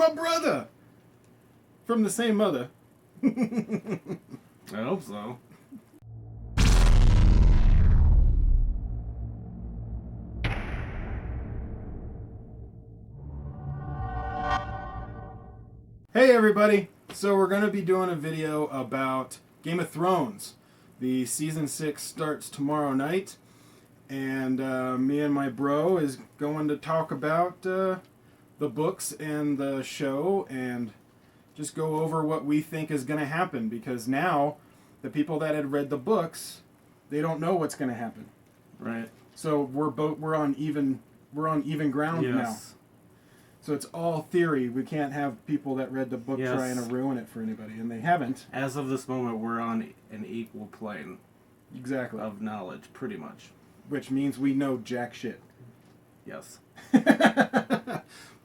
my brother! From the same mother. I hope so. Hey everybody! So we're going to be doing a video about Game of Thrones. The season 6 starts tomorrow night, and me and my bro is going to talk about the books and the show and just go over what we think is going to happen, because now the people that had read the books, they don't know what's going to happen. Right. So we're on even ground now. So it's all theory. We can't have people that read the book trying to ruin it for anybody, and they haven't. As of this moment, we're on an equal plane. Exactly. Of knowledge, pretty much. Which means we know jack shit. Yes.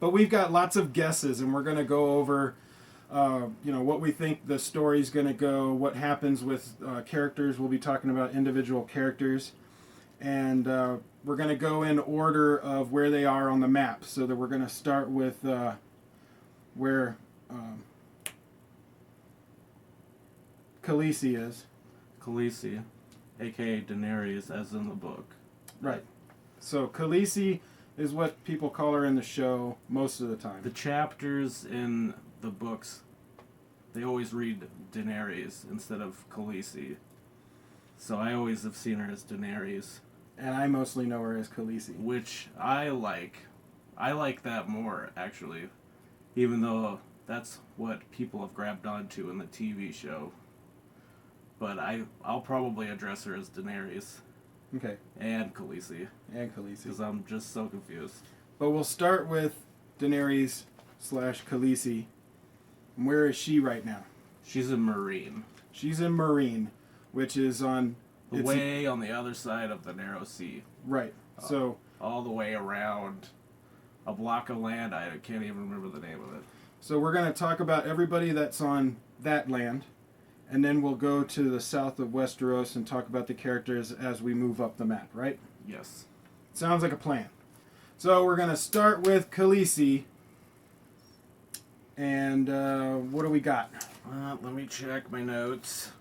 But we've got lots of guesses, and we're going to go over, what we think the story's going to go, what happens with characters. We'll be talking about individual characters. And we're going to go in order of where they are on the map. So that we're going to start with where Khaleesi is. Khaleesi, a.k.a. Daenerys, as in the book. Right. So Khaleesi is what people call her in the show most of the time. The chapters in the books, they always read Daenerys instead of Khaleesi. So I always have seen her as Daenerys. And I mostly know her as Khaleesi. Which I like. I like that more, actually. Even though that's what people have grabbed onto in the TV show. But I'll probably address her as Daenerys. Okay. And Khaleesi. Because I'm just so confused. But we'll start with Daenerys / Khaleesi. Where is she right now? She's a Marine. She's in Marine, which is on... Way on the other side of the narrow sea. Right. So all the way around a block of land. I can't even remember the name of it. So we're going to talk about everybody that's on that land, and then we'll go to the south of Westeros and talk about the characters as we move up the map, right? Yes. Sounds like a plan. So we're going to start with Khaleesi. And what do we got? Let me check my notes.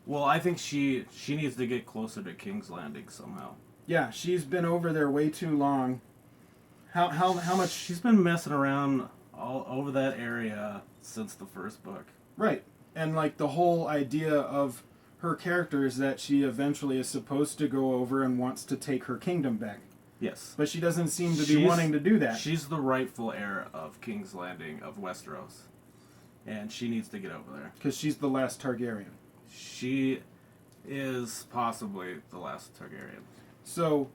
Well, I think she needs to get closer to King's Landing somehow. Yeah, she's been over there way too long. How much? She's been messing around all over that area since the first book. Right. And like the whole idea of her character is that she eventually is supposed to go over and wants to take her kingdom back. Yes. But she doesn't seem to be wanting to do that. She's the rightful heir of King's Landing of Westeros. And she needs to get over there. Because she's the last Targaryen. She is possibly the last Targaryen. So,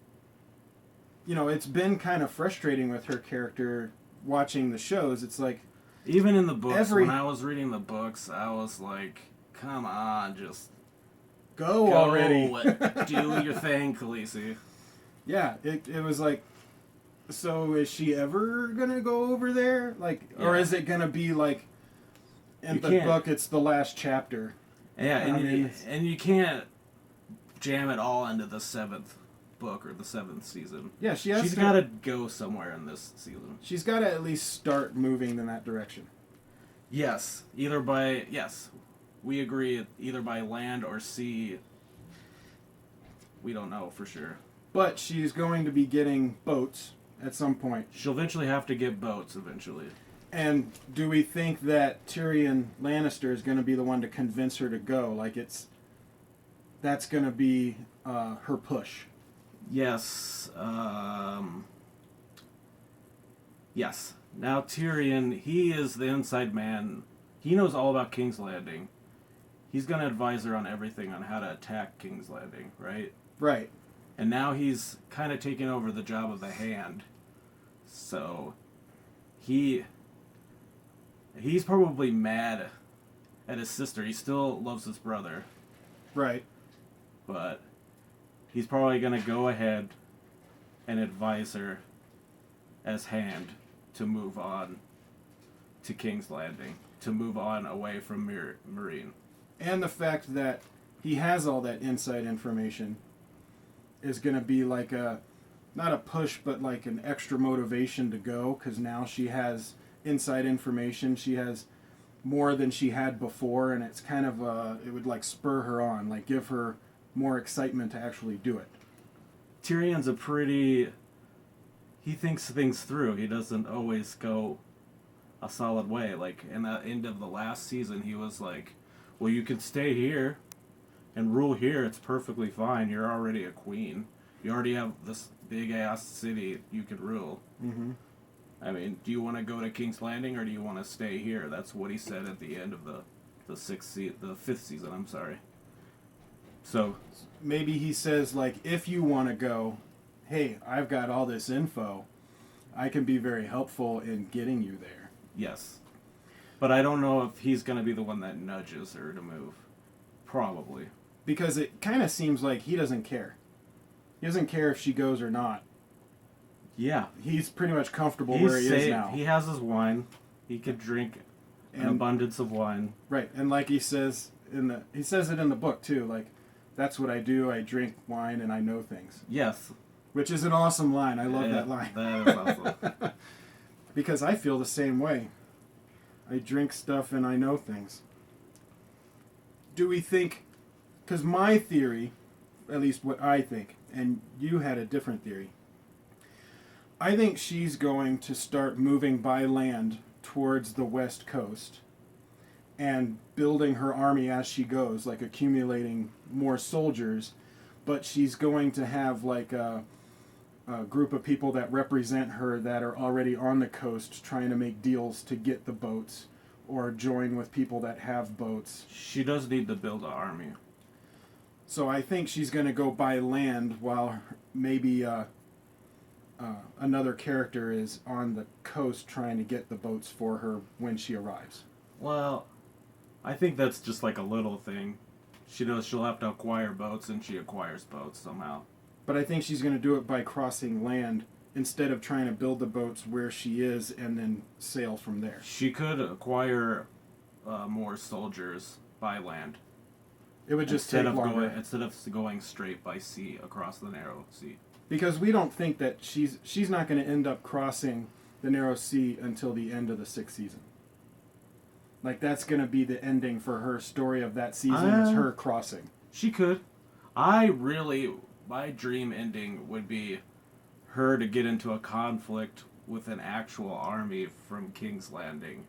it's been kind of frustrating with her character watching the shows. It's like... Even in the books, when I was reading the books, I was like, come on, just... Go already. Do your thing, Khaleesi. Yeah, it was like, so is she ever going to go over there? Or is it going to be like, in the book, it's the last chapter? Yeah, and you can't jam it all into the 7th book or the 7th season. Yeah, she's got to go somewhere in this season. She's got to at least start moving in that direction. Yes, we agree, either by land or sea. We don't know for sure. But she's going to be getting boats at some point. She'll eventually have to get boats eventually. And do we think that Tyrion Lannister is going to be the one to convince her to go? That's going to be her push. Yes. Yes. Now Tyrion, he is the inside man. He knows all about King's Landing. He's going to advise her on everything on how to attack King's Landing, right? Right. And now he's kind of taking over the job of the Hand. So he's probably mad at his sister. He still loves his brother. Right. But he's probably going to go ahead and advise her as Hand to move on to King's Landing, to move on away from Marine. And the fact that he has all that inside information is going to be like not a push, but like an extra motivation to go, because now she has inside information. She has more than she had before, and it's kind of it would like spur her on, like give her more excitement to actually do it. Tyrion's he thinks things through. He doesn't always go a solid way. Like in the end of the last season, he was like, well, you can stay here and rule here. It's perfectly fine. You're already a queen. You already have this big ass city you could rule. Mm-hmm. I mean, do you want to go to King's Landing or do you want to stay here? That's what he said at the end of the fifth season. I'm sorry. So maybe he says, like, if you want to go, hey, I've got all this info. I can be very helpful in getting you there. yes, but I don't know if he's going to be the one that nudges her to move. Probably. Because it kind of seems like he doesn't care. He doesn't care if she goes or not. Yeah. He's pretty much comfortable where he is now. He has his wine. He could drink an abundance of wine. Right, and like he says it in the book too. Like, that's what I do. I drink wine and I know things. Yes. Which is an awesome line. I love that line. That is awesome. Because I feel the same way. I drink stuff and I know things. Do we think? Because my theory, at least what I think, and you had a different theory. I think she's going to start moving by land towards the west coast and building her army as she goes, like accumulating more soldiers, but she's going to have like a group of people that represent her that are already on the coast trying to make deals to get the boats or join with people that have boats. She does need to build an army. So I think she's going to go by land while maybe another character is on the coast trying to get the boats for her when she arrives. Well, I think that's just like a little thing. She'll have to acquire boats, and she acquires boats somehow. But I think she's going to do it by crossing land instead of trying to build the boats where she is and then sail from there. She could acquire more soldiers by land. It would just take longer. Instead of going straight by sea across the narrow sea. Because we don't think that she's not going to end up crossing the narrow sea until the end of the 6th season. Like, that's going to be the ending for her story of that season, is her crossing. She could. My dream ending would be her to get into a conflict with an actual army from King's Landing.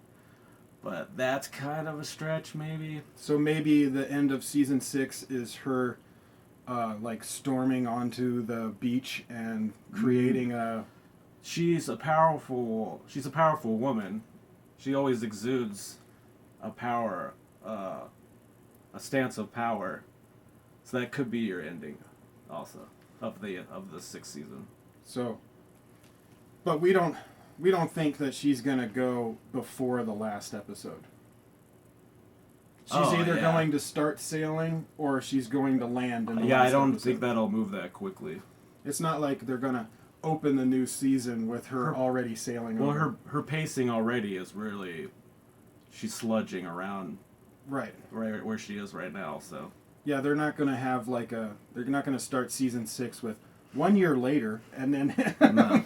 But that's kind of a stretch, maybe. So maybe the end of season 6 is her, like, storming onto the beach and creating a... She's a powerful woman. She always exudes a power, a stance of power. So that could be your ending, also, of the 6th season. So, but we don't think that she's gonna go before the last episode. She's either going to start sailing or she's going to land in the last I don't episode. think that'll move that quickly. It's not like they're gonna open the new season with her already sailing over. Well, her pacing already is really... She's sludging around right where she is right now, so... Yeah, they're not going to have like they're not going to start season 6 with 1 year later, and then... No.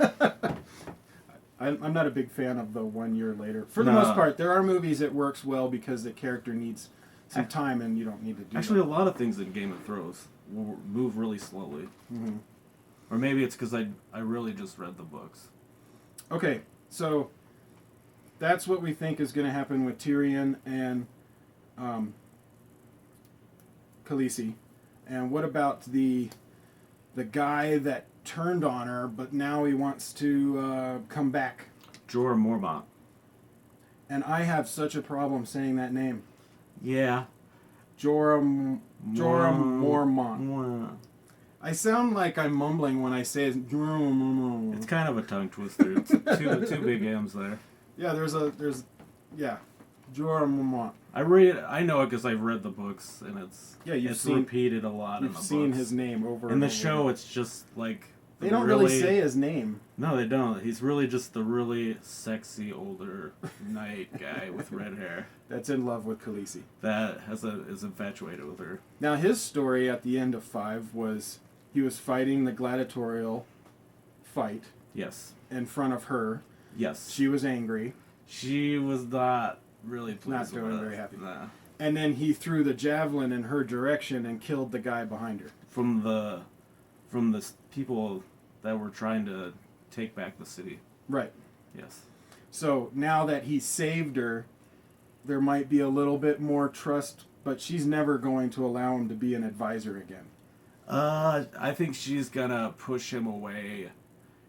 I'm not a big fan of the 1 year later. For the most part, there are movies that works well because the character needs some time and you don't need to do Actually, a lot of things in Game of Thrones will move really slowly. Mm-hmm. Or maybe it's because I really just read the books. Okay, so that's what we think is going to happen with Tyrion and Khaleesi. And what about the guy that turned on her, but now he wants to come back? Jorah Mormont. And I have such a problem saying that name. Yeah. Jorah Mormont. I sound like I'm mumbling when I say it. It's kind of a tongue twister. It's two big M's there. Yeah, there's Jorah Mormont. I know it because I've read the books, and it's repeated a lot in the books. You've seen his name over in the show. It's just like they don't really say his name. No, they don't. He's really just the really sexy older knight guy with red hair that's in love with Khaleesi. That is infatuated with her. Now his story at the end of 5 was he was fighting the gladiatorial fight Yes. in front of her. Yes. She was angry. She was not really pleased Not doing with it. very happy. Nah. And then he threw the javelin in her direction and killed the guy behind her. From the people that were trying to take back the city. Right. Yes. So now that he saved her, there might be a little bit more trust, but she's never going to allow him to be an advisor again. I think she's gonna push him away,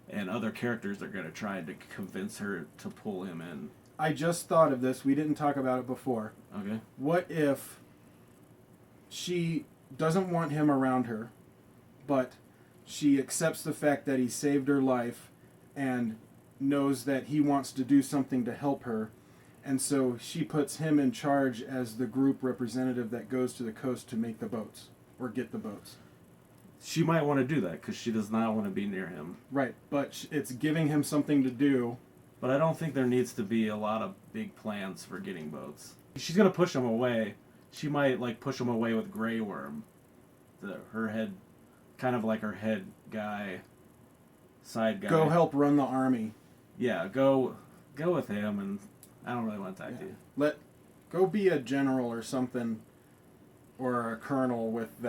and other characters are gonna try to convince her to pull him in. I just thought of this. We didn't talk about it before. Okay. What if she doesn't want him around her, but she accepts the fact that he saved her life and knows that he wants to do something to help her, and so she puts him in charge as the group representative that goes to the coast to make the boats or get the boats. She might want to do that because she does not want to be near him. Right, but it's giving him something to do. But I don't think there needs to be a lot of big plans for getting boats. She's gonna push him away. She might push him away with Grey Worm, her head, kind of like her head guy, side guy. Go help run the army. Yeah, go with him, and I don't really want to talk to you. Go be a general or something, or a colonel with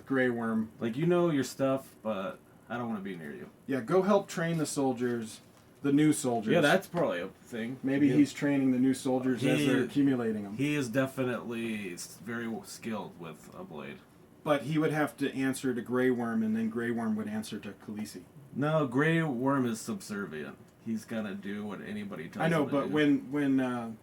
Grey Worm. You know your stuff, but I don't want to be near you. Yeah, go help train the soldiers, the new soldiers. Yeah, that's probably a thing. Maybe he's training the new soldiers as they're accumulating them. He is definitely very skilled with a blade. But he would have to answer to Grey Worm, and then Grey Worm would answer to Khaleesi. No, Grey Worm is subservient. He's gonna do what anybody tells him. I know, to but do. when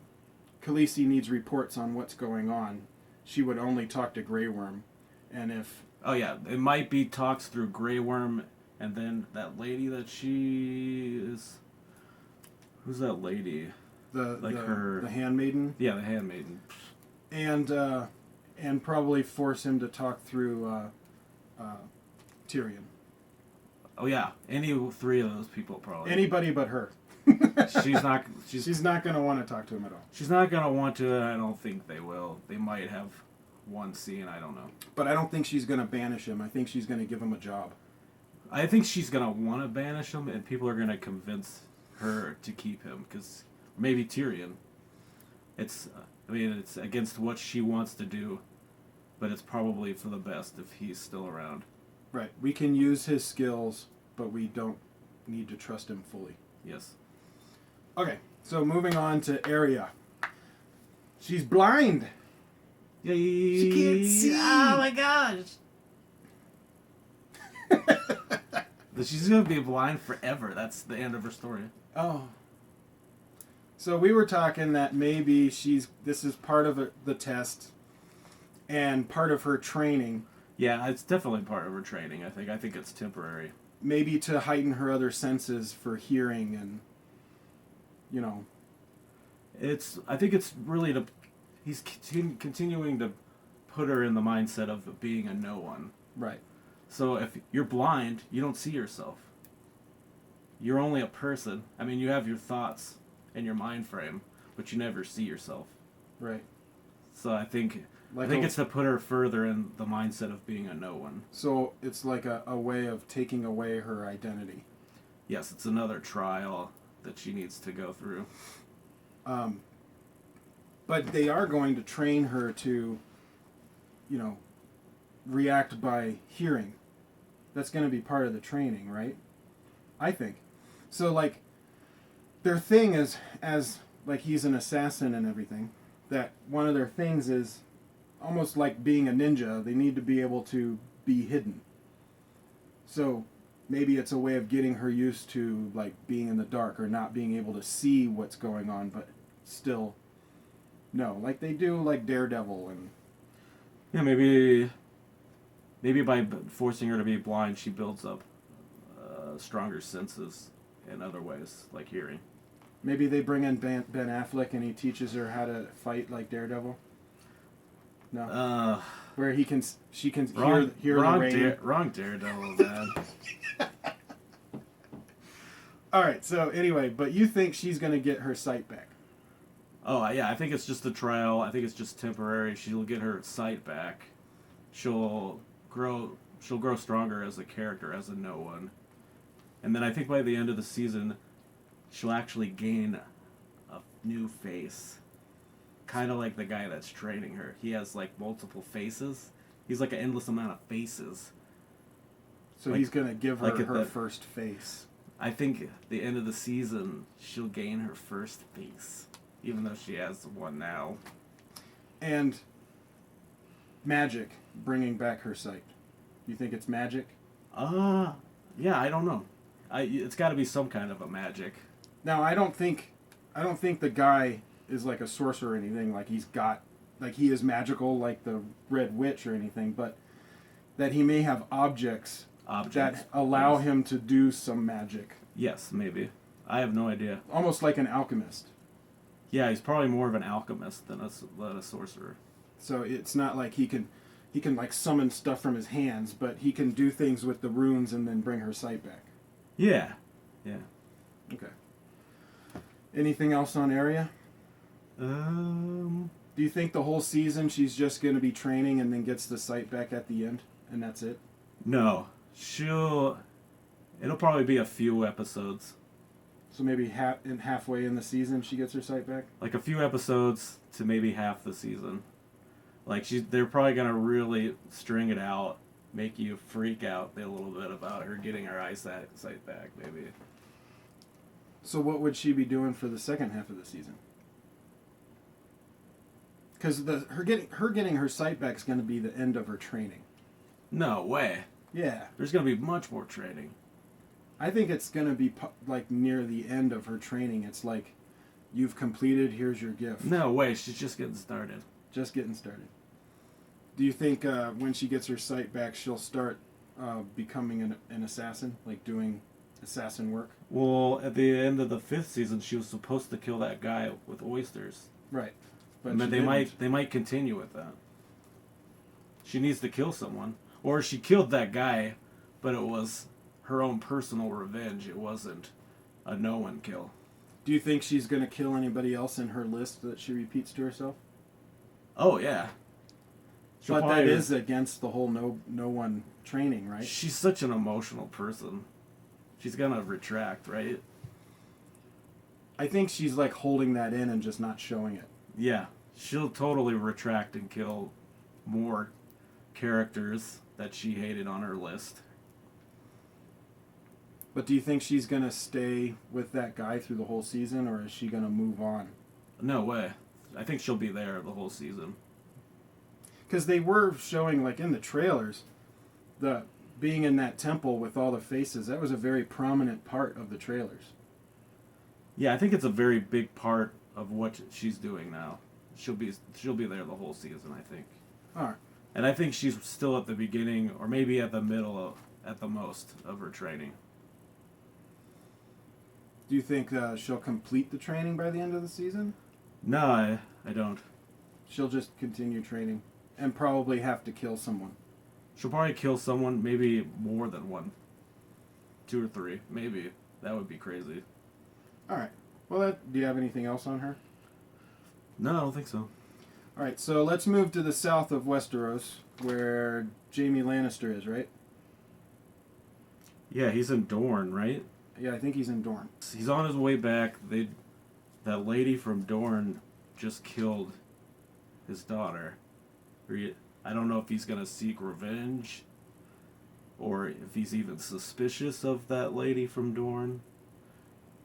Khaleesi needs reports on what's going on, she would only talk to Grey Worm, and if oh yeah, it might be talks through Grey Worm, and then that lady that she is. Who's that lady? the handmaiden. Yeah, the handmaiden. And probably force him to talk through Tyrion. Oh yeah, any three of those people probably. Anybody but her. She's not. She's not going to want to talk to him at all. She's not gonna want to. I don't think they will. They might have one scene. I don't know. But I don't think she's going to banish him. I think she's going to give him a job. I think she's gonna want to banish him, and people are gonna convince her to keep him, because maybe Tyrion. It's against what she wants to do, but it's probably for the best if he's still around. Right. We can use his skills, but we don't need to trust him fully. Yes. Okay, so moving on to Arya. She's blind. Yeah, she can't see. Oh my gosh. She's gonna be blind forever. That's the end of her story. Oh. So we were talking that maybe this is part of the test and part of her training. Yeah, it's definitely part of her training. I think it's temporary. Maybe to heighten her other senses for hearing and, I think it's really he's continuing to put her in the mindset of being a no one. Right. So if you're blind, you don't see yourself. You're only a person. I mean, you have your thoughts and your mind frame, but you never see yourself. Right. So I think it's to put her further in the mindset of being a no one. So it's like a way of taking away her identity. Yes, it's another trial that she needs to go through. But they are going to train her to, react by hearing. That's going to be part of the training, right? I think. So, their thing is, as he's an assassin and everything, that one of their things is almost like being a ninja. They need to be able to be hidden. So maybe it's a way of getting her used to being in the dark or not being able to see what's going on, but still know, like they do Daredevil. And yeah, maybe by forcing her to be blind, she builds up stronger senses in other ways, like hearing. Maybe they bring in Ben Affleck and he teaches her how to fight like Daredevil. No. Where she can hear the rain. Wrong Daredevil, man. All right. So anyway, but you think she's going to get her sight back? Oh yeah, I think it's just a trial. I think it's just temporary. She'll get her sight back. She'll grow stronger as a character, as a no one, And then I think by the end of the season, she'll actually gain a new face. Kind of like the guy that's training her. He has like multiple faces. He's like an endless amount of faces. So like, he's going to give her like her first face. I think at the end of the season, she'll gain her first face. Even though she has one now. And magic, bringing back her sight. You think it's magic? Yeah, I don't know. It's got to be some kind of a magic. Now, I don't think the guy is like a sorcerer or anything, like he is magical like the Red Witch or anything, but that he may have objects that allow him to do some magic. Yes, maybe. I have no idea. Almost like an alchemist. Yeah, he's probably more of an alchemist than a sorcerer. So it's not like he can like summon stuff from his hands, but he can do things with the runes and then bring her sight back. Yeah. Okay. Anything else on Arya? Um. Do you think the whole season she's just going to be training and then gets the sight back at the end, and that's it? No, it'll probably be a few episodes. So maybe halfway in the season she gets her sight back? Like a few episodes to maybe half the season. Like they're probably gonna really string it out, make you freak out a little bit about her getting her eyesight back, maybe. So what would she be doing for the second half of the season? Because her getting her sight back is going to be the end of her training. No way. Yeah. There's gonna be much more training. I think it's going to be like near the end of her training. It's like, you've completed, here's your gift. No way, she's just getting started. Just getting started. Do you think when she gets her sight back, she'll start becoming an assassin, like doing assassin work? Well, at the end of the 5th season, she was supposed to kill that guy with oysters. Right. But they might continue with that. She needs to kill someone. Or she killed that guy, but it was her own personal revenge. It wasn't a no-one kill. Do you think she's going to kill anybody else in her list that she repeats to herself? Oh, yeah. But that is against the whole no one training, right? She's such an emotional person. She's going to retract, right? I think she's like holding that in and just not showing it. Yeah. She'll totally retract and kill more characters that she hated on her list. But do you think she's going to stay with that guy through the whole season, or is she going to move on? No way. I think she'll be there the whole season. Because they were showing, like in the trailers, the being in that temple with all the faces. That was a very prominent part of the trailers. Yeah, I think it's a very big part of what she's doing now. She'll be there the whole season, I think. All right. And I think she's still at the beginning, or maybe at the middle, at the most, of her training. Do you think she'll complete the training by the end of the season? No, I don't. She'll just continue training and probably have to kill someone. She'll probably kill someone, maybe more than one. 2 or 3, maybe. That would be crazy. All right. Well, do you have anything else on her? No, I don't think so. All right, so let's move to the south of Westeros, where Jaime Lannister is, right? Yeah, he's in Dorne, right? Yeah, I think he's in Dorne. He's on his way back. That lady from Dorne just killed his daughter. I don't know if he's going to seek revenge, or if he's even suspicious of that lady from Dorne.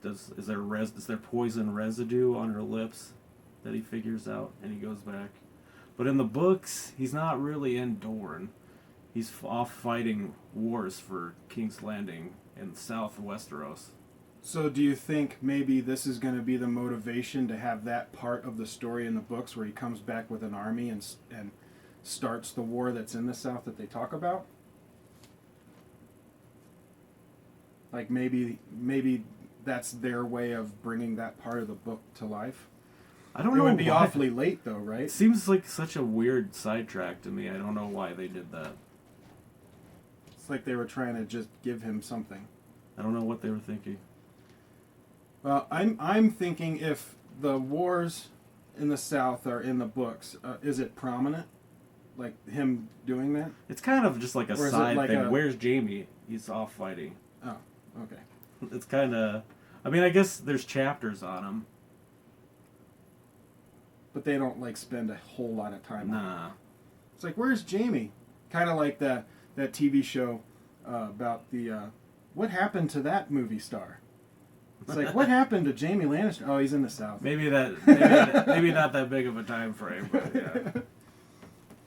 Is there poison residue on her lips that he figures out and he goes back? But in the books, he's not really in Dorne. He's off fighting wars for King's Landing in South Westeros. So do you think maybe this is going to be the motivation to have that part of the story in the books where he comes back with an army and starts the war that's in the South that they talk about? Like maybe that's their way of bringing that part of the book to life? I don't know. It would be why. awfully late though, right? It seems like such a weird sidetrack to me. I don't know why they did that. It's like they were trying to just give him something. I don't know what they were thinking. Well, I'm thinking if the wars in the South are in the books, is it prominent? Like him doing that? It's kind of just like a Or is it side like thing. a- Where's Jamie? He's off fighting. Oh. Okay. It's kind of... I mean, I guess there's chapters on them. But they don't, like, spend a whole lot of time on it. Nah. It's like, where's Jamie? Kind of like that TV show about the... what happened to that movie star? It's like, what happened to Jamie Lannister? Oh, he's in the South. Maybe not that big of a time frame, but yeah.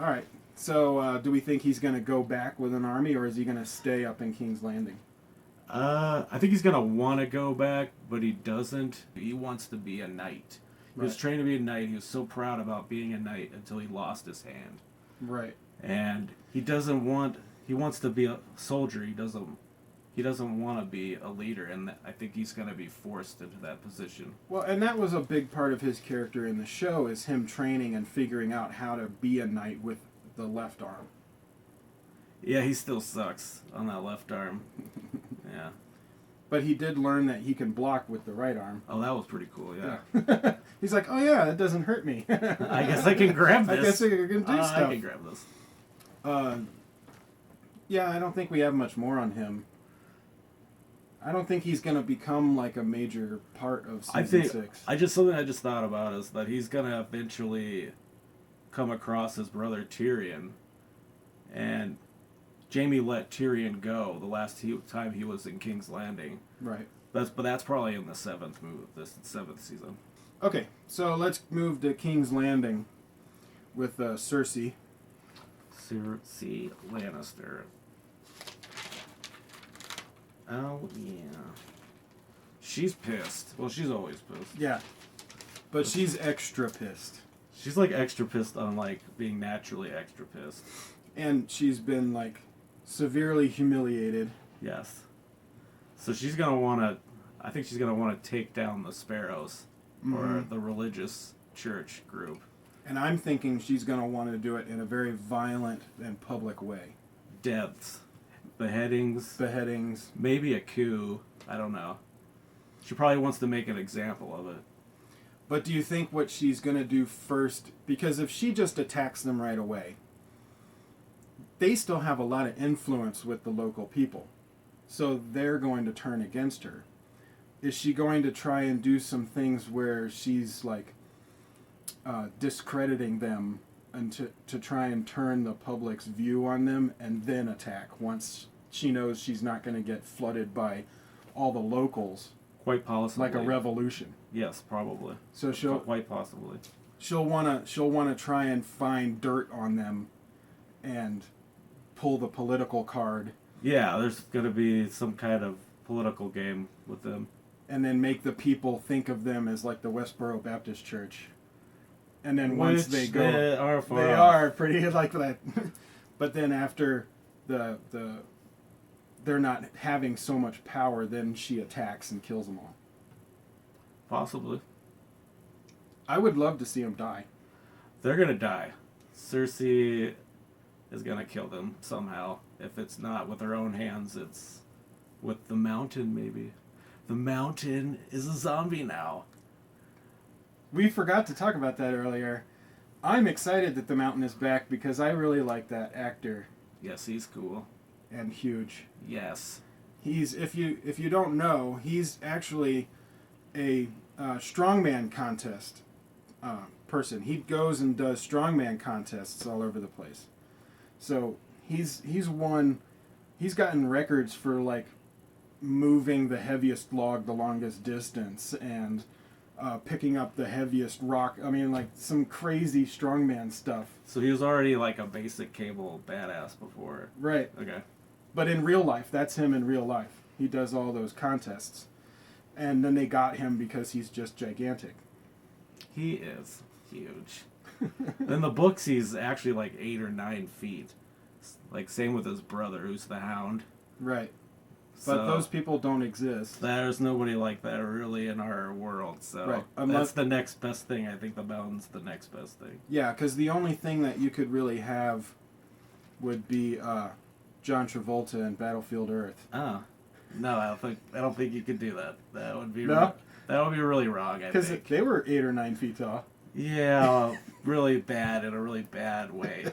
All right. So, do we think he's going to go back with an army, or is he going to stay up in King's Landing? I think he's gonna want to go back, but he doesn't. He wants to be a knight. He was Right. trained to be a knight. He was so proud about being a knight until he lost his hand. Right. And he doesn't want. He wants to be a soldier. He doesn't want to be a leader, and I think he's going to be forced into that position. Well, and that was a big part of his character in the show, is him training and figuring out how to be a knight with the left arm. Yeah, he still sucks on that left arm. Yeah. But he did learn that he can block with the right arm. Oh, that was pretty cool, yeah. He's like, oh yeah, it doesn't hurt me. I guess I can grab this. I guess I can do stuff. I can grab this. Yeah, I don't think we have much more on him. I don't think he's going to become like a major part of season 6. Something I just thought about is that he's going to eventually come across his brother Tyrion, and Jaime let Tyrion go the last time he was in King's Landing. Right. But that's probably in the 7th season. Okay, so let's move to King's Landing with Cersei. Cersei Lannister. Oh, yeah. She's pissed. Well, she's always pissed. Yeah. But she's extra pissed. She's like extra pissed on like being naturally extra pissed. And she's been like severely humiliated. Yes. So she's going to want to... I think she's going to want to take down the Sparrows, or the religious church group. And I'm thinking she's going to want to do it in a very violent and public way. Deaths. Beheadings. Maybe a coup. I don't know. She probably wants to make an example of it. But do you think what she's going to do first... Because if she just attacks them right away, they still have a lot of influence with the local people. So they're going to turn against her. Is she going to try and do some things where she's like discrediting them and to try and turn the public's view on them and then attack once she knows she's not going to get flooded by all the locals? Quite possibly. Like a revolution. Yes, probably. So quite possibly. She'll wanna try and find dirt on them and pull the political card. Yeah, there's going to be some kind of political game with them. And then make the people think of them as like the Westboro Baptist Church. And then once they go... They are pretty like that. But then after they're not having so much power, then she attacks and kills them all. Possibly. I would love to see them die. They're going to die. Cersei is going to kill them somehow. If it's not with her own hands, it's with the mountain, maybe. The mountain is a zombie now. We forgot to talk about that earlier. I'm excited that the mountain is back because I really like that actor. Yes, he's cool. And huge. Yes. He's, if you don't know, he's actually a strongman contest person. He goes and does strongman contests all over the place. So he's gotten records for like moving the heaviest log the longest distance and picking up the heaviest rock. I mean, like some crazy strongman stuff. So he was already like a basic cable badass before. Right. Okay. But in real life, that's him in real life. He does all those contests. And then they got him because he's just gigantic. He is huge. In the books, he's actually like 8 or 9 feet. Like, same with his brother, who's the Hound. Right. But So, those people don't exist. there's nobody like that really in our world. So Right. that's the next best thing. I think the mountain's the next best thing. Yeah, because the only thing that you could really have would be John Travolta in Battlefield Earth. Oh. No, I don't think you could do that. That would be No? that would be really wrong, I Because think. they were 8 or 9 feet tall. Yeah, really bad in a really bad way.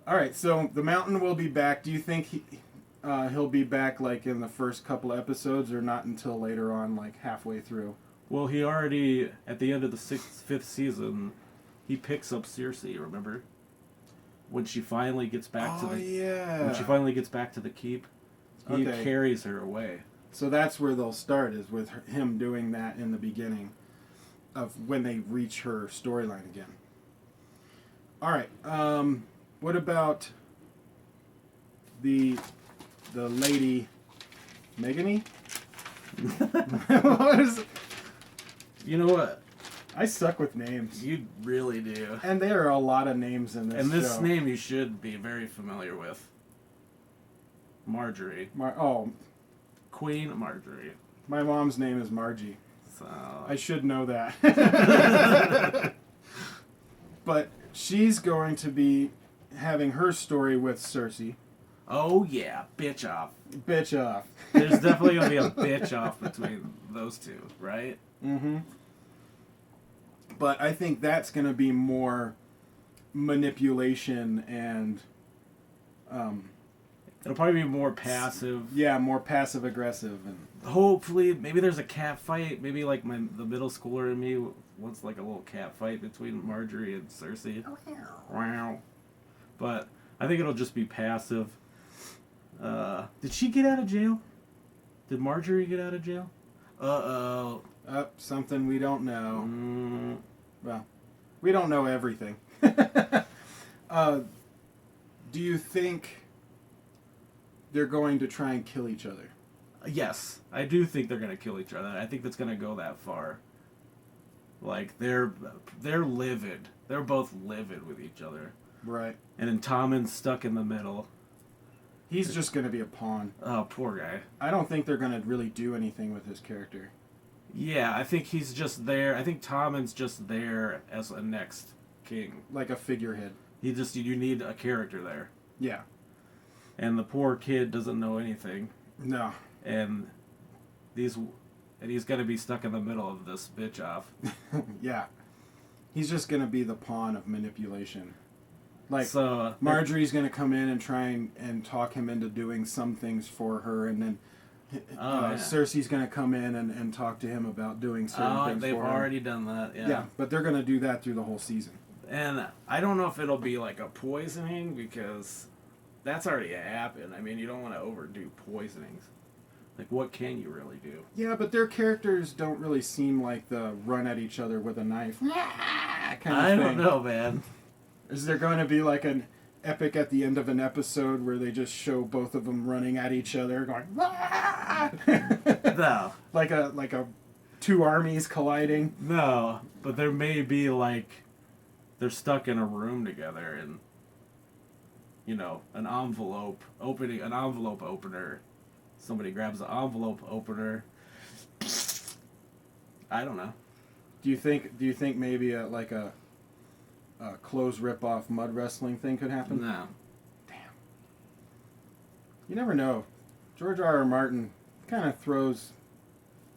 All right, so the mountain will be back. Do you think he'll be back like in the first couple episodes, or not until later on, like halfway through. Well, he already, at the end of the fifth season, he picks up Cersei, remember? When she finally gets back to the... yeah. When she finally gets back to the keep, he Okay. carries her away. So that's where they'll start, is with him doing that in the beginning of when they reach her storyline again. All right. What about the lady Megany? What is it? You know what? I suck with names. You really do. And there are a lot of names in this And this show. name you should be very familiar with. Marjorie. Queen Marjorie. My mom's name is Margie. So... I should know that. But she's going to be having her story with Cersei. Oh yeah, bitch off. Bitch off. There's definitely going to be a bitch off between those two, right? Mm-hmm. But I think that's going to be more manipulation and... It'll probably be more passive. Yeah, more passive-aggressive. And Hopefully, maybe there's a cat fight. Maybe like the middle schooler in me wants like a little cat fight between Marjorie and Cersei. Wow. But I think it'll just be passive. Did she get out of jail? Did Marjorie get out of jail? Uh-oh. Something we don't know. Mm. Well, we don't know everything. Do you think they're going to try and kill each other? Yes, I do think they're gonna kill each other. I think that's gonna go that far. Like they're livid. They're both livid with each other. Right. And then Tommen's stuck in the middle. He's just going to be a pawn. Oh, poor guy. I don't think they're going to really do anything with his character. Yeah, I think he's just there. I think Tommen's just there as a next king. Like a figurehead. You need a character there. Yeah. And the poor kid doesn't know anything. No. And he's gonna be stuck in the middle of this bitch off. Yeah. He's just going to be the pawn of manipulation. Like, so, Marjorie's going to come in and try and talk him into doing some things for her, and then Cersei's going to come in and talk to him about doing certain things they've for him. already done that, yeah. Yeah, but they're going to do that through the whole season. And I don't know if it'll be like a poisoning, because that's already happened. I mean, you don't want to overdo poisonings. Like, what can you really do? Yeah, but their characters don't really seem like the run at each other with a knife kind of thing. I don't know, man. Is there going to be like an epic at the end of an episode where they just show both of them running at each other, going No. like a two armies colliding? No, but there may be like they're stuck in a room together, and an envelope opener. Somebody grabs the envelope opener. I don't know. Do you think maybe a clothes rip-off mud wrestling thing could happen? No. Damn. You never know. George R.R. Martin kind of throws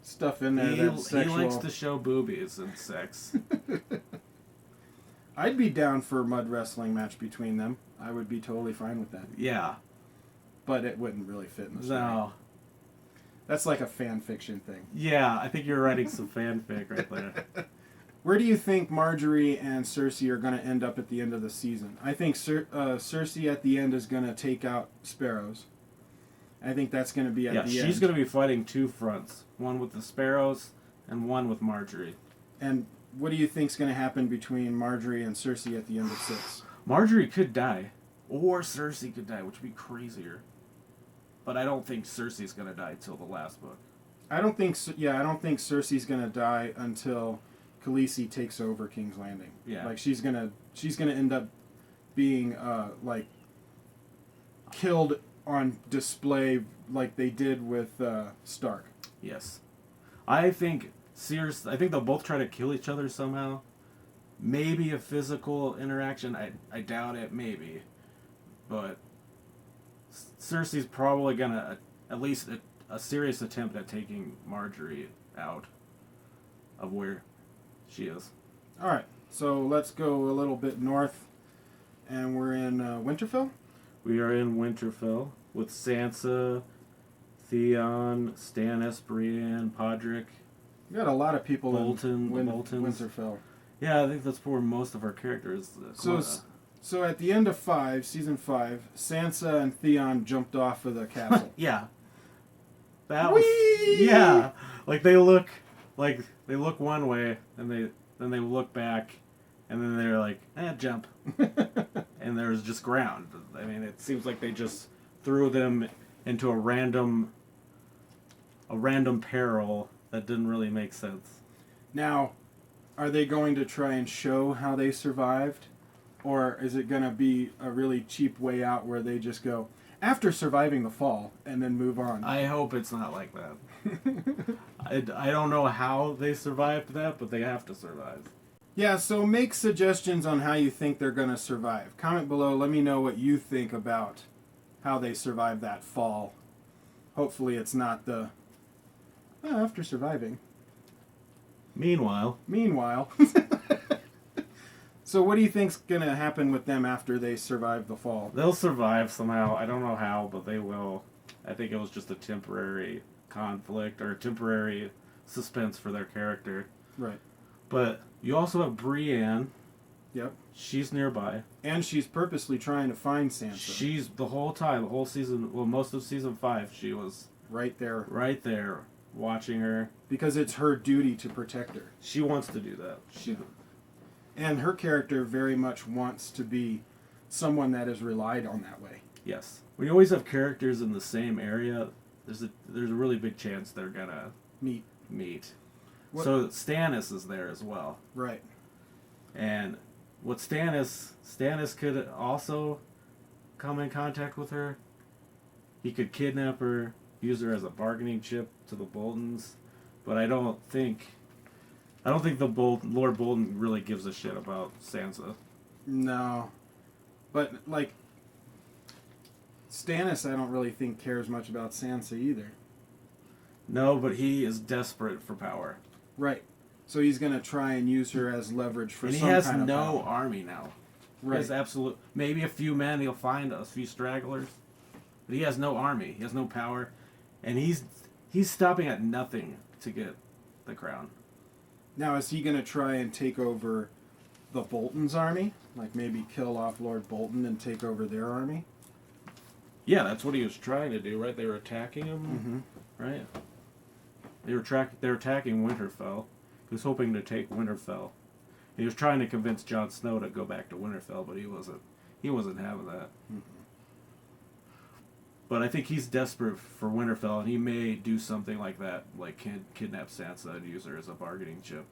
stuff in there that's sexual. He likes to show boobies and sex. I'd be down for a mud wrestling match between them. I would be totally fine with that. Yeah. But it wouldn't really fit in the story. No. That's like a fan fiction thing. Yeah, I think you're writing some fanfic right there. Where do you think Marjorie and Cersei are going to end up at the end of the season? I think Cersei at the end is going to take out Sparrows. I think that's going to be at the end. Yeah, she's going to be fighting two fronts. One with the Sparrows and one with Marjorie. And what do you think's going to happen between Marjorie and Cersei at the end of 6? Marjorie could die. Or Cersei could die, which would be crazier. But I don't think Cersei's going to die till the last book. I don't think Cersei's going to die until Khaleesi takes over King's Landing. Yeah. Like she's going to end up being killed on display like they did with Stark. Yes. I think they'll both try to kill each other somehow. Maybe a physical interaction. I doubt it, maybe. But Cersei's probably going to at least a serious attempt at taking Marjorie out of where she is. All right, so let's go a little bit north, and we're in Winterfell. We are in Winterfell, with Sansa, Theon, Stannis, Brienne, Podrick. We got a lot of people Bolton, in Boltons. Winterfell. Yeah, I think that's where most of our characters. So at the end of season 5, Sansa and Theon jumped off of the castle. Yeah. That was yeah. Like they look one way and then they look back and then they're like, jump. And there's just ground. I mean, it seems like they just threw them into a random peril that didn't really make sense. Now, are they going to try and show how they survived? Or is it going to be a really cheap way out where they just go, after surviving the fall, and then move on? I hope it's not like that. I don't know how they survived that, but they have to survive. Yeah, so make suggestions on how you think they're going to survive. Comment below, let me know what you think about how they survived that fall. Hopefully it's not after surviving. Meanwhile. So what do you think's going to happen with them after they survive the fall? They'll survive somehow. I don't know how, but they will. I think it was just a temporary conflict or a temporary suspense for their character. Right. But you also have Brienne. Yep. She's nearby. And she's purposely trying to find Sansa. She's the whole season, most of season 5, she was right there, watching her. Because it's her duty to protect her. She wants to do that. And her character very much wants to be someone that is relied on that way. Yes. When you always have characters in the same area, there's a really big chance they're gonna meet. So Stannis is there as well. Right. And what Stannis could also come in contact with her. He could kidnap her, use her as a bargaining chip to the Boltons, but I don't think Lord Bolton really gives a shit about Sansa. No. But, like, Stannis I don't really think cares much about Sansa either. No, but he is desperate for power. Right. So he's going to try and use her as leverage for some kind of power. And he has no army now. Right. He has maybe a few men, he'll find a few stragglers. But he has no army. He has no power. And he's stopping at nothing to get the crown. Now, is he going to try and take over the Bolton's army? Like maybe kill off Lord Bolton and take over their army? Yeah, that's what he was trying to do, right? They were attacking him, right? They were attacking Winterfell. He was hoping to take Winterfell. He was trying to convince Jon Snow to go back to Winterfell, but he wasn't having that. Mm-hmm. But I think he's desperate for Winterfell, and he may do something like that, like kidnap Sansa and use her as a bargaining chip.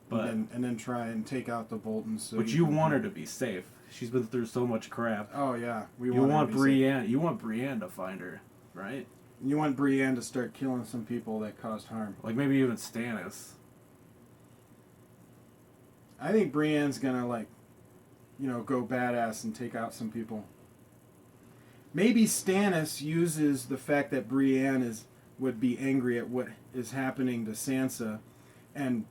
But and then try and take out the Boltons. So but you want her to be safe. She's been through so much crap. Oh yeah, you want Brienne. You want Brienne to find her, right? You want Brienne to start killing some people that caused harm. Like maybe even Stannis. I think Brienne's gonna go badass and take out some people. Maybe Stannis uses the fact that Brienne would be angry at what is happening to Sansa, and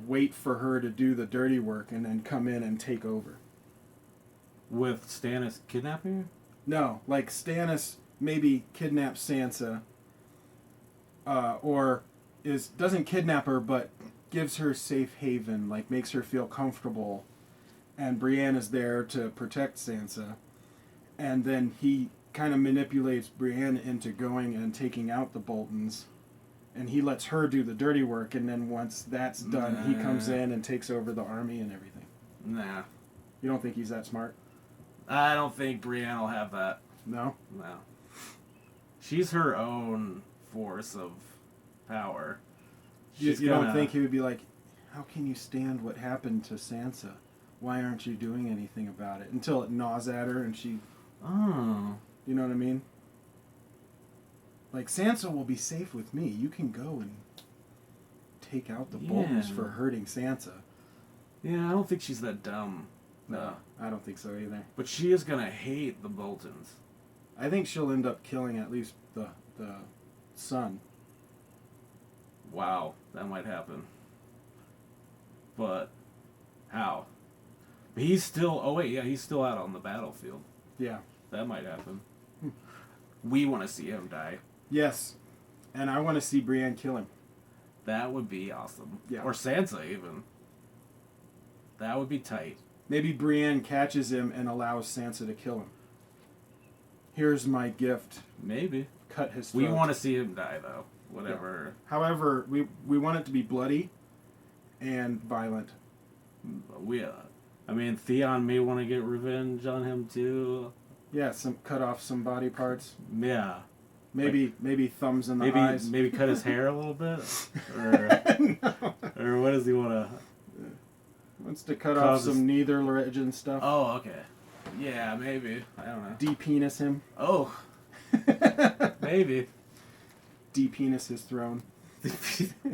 wait for her to do the dirty work and then come in and take over. With Stannis kidnapping her? No, like Stannis maybe kidnaps Sansa, or doesn't kidnap her, but gives her safe haven, like makes her feel comfortable, and Brienne is there to protect Sansa, and then he kind of manipulates Brienne into going and taking out the Boltons, and he lets her do the dirty work, and then once that's done, he comes in and takes over the army and everything. Nah. You don't think he's that smart? I don't think Brienne will have that. No? No. She's her own force of power. You don't think he would be like, how can you stand what happened to Sansa? Why aren't you doing anything about it? Until it gnaws at her and she... Oh. You know what I mean? Like, Sansa will be safe with me. You can go and take out the Boltons for hurting Sansa. Yeah, I don't think she's that dumb. No, I don't think so either. But she is going to hate the Boltons. I think she'll end up killing at least the son. Wow, that might happen. But how? He's still... Oh, wait, yeah, he's still out on the battlefield. Yeah. That might happen. We want to see him die. Yes. And I want to see Brienne kill him. That would be awesome. Yeah. Or Sansa, even. That would be tight. Maybe Brienne catches him and allows Sansa to kill him. Here's my gift. Maybe. Cut his throat. We want to see him die, though. Whatever. Yeah. However, we want it to be bloody and violent. I mean, Theon may want to get revenge on him, too. Yeah, cut off some body parts. Yeah. Maybe thumbs in the eyes. Maybe cut his hair a little bit? Or, No. Or what does he want to... Wants to cut off some neither religion stuff. Oh, okay. Yeah, maybe. I don't know. De-penis him. Oh. Maybe. De-penis his throne.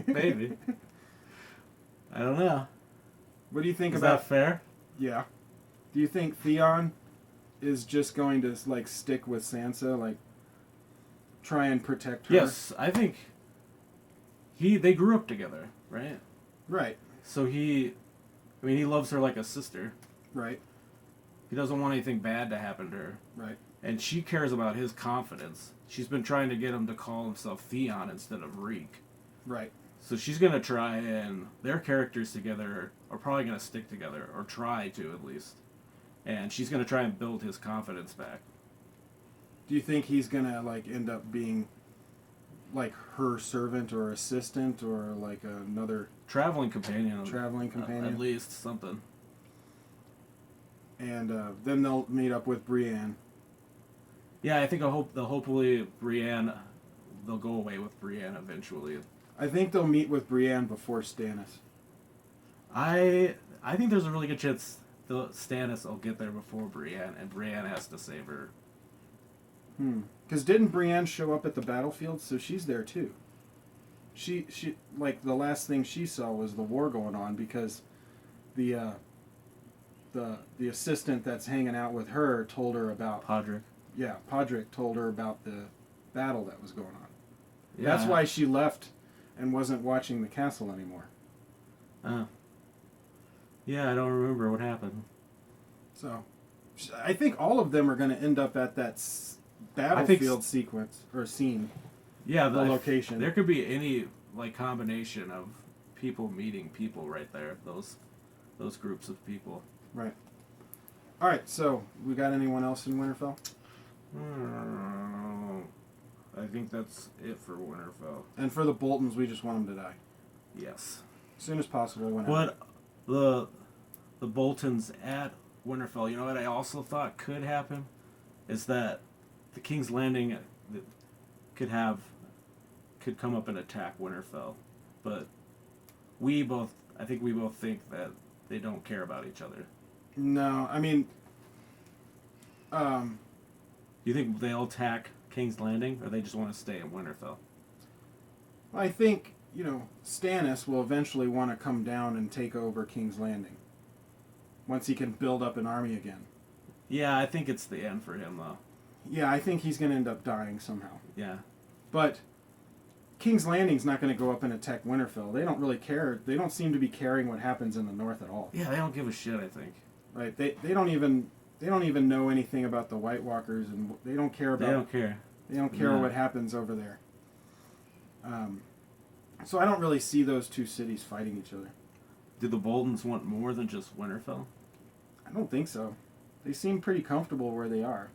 Maybe. I don't know. What do you think Is about... that fair? Yeah. Do you think Theon is just going to, like, stick with Sansa, like, try and protect her? Yes, I think they grew up together, right? Right. So he loves her like a sister. Right. He doesn't want anything bad to happen to her. Right. And she cares about his confidence. She's been trying to get him to call himself Theon instead of Reek. Right. So she's going to try, and their characters together are probably going to stick together, or try to at least. And she's going to try and build his confidence back. Do you think he's going to, like, end up being, like, her servant or assistant or, like, another... Traveling companion. At least something. And then they'll meet up with Brienne. Yeah, I think hopefully Brienne, they'll go away with Brienne eventually. I think they'll meet with Brienne before Stannis. I think there's a really good chance Stannis will get there before Brienne, and Brienne has to save her. Because didn't Brienne show up at the battlefield? So she's there too. She like the last thing she saw was the war going on because the assistant that's hanging out with her told her about Podrick. Yeah, Podrick told her about the battle that was going on. Yeah. That's why she left and wasn't watching the castle anymore. Oh. Yeah, I don't remember what happened. So, I think all of them are going to end up at that battlefield sequence or scene. Yeah, the location. There could be any like combination of people meeting people right there. Those groups of people. Right. All right. So, we got anyone else in Winterfell? I think that's it for Winterfell. And for the Boltons, we just want them to die. Yes. As soon as possible. Whenever. But the Boltons at Winterfell, you know what I also thought could happen is that the King's Landing could come up and attack Winterfell, but I think we both think that they don't care about each other. No, I mean, you think they'll attack King's Landing, or they just want to stay in Winterfell? I think, Stannis will eventually want to come down and take over King's Landing once he can build up an army again. Yeah, I think it's the end for him, though. Yeah, I think he's going to end up dying somehow. Yeah. But King's Landing's not going to go up and attack Winterfell. They don't really care. They don't seem to be caring what happens in the north at all. Yeah, they don't give a shit, I think. Right. They don't even know anything about the White Walkers, and they don't care about... They don't care. They don't care what happens over there. So I don't really see those two cities fighting each other. Do the Boltons want more than just Winterfell? I don't think so. They seem pretty comfortable where they are.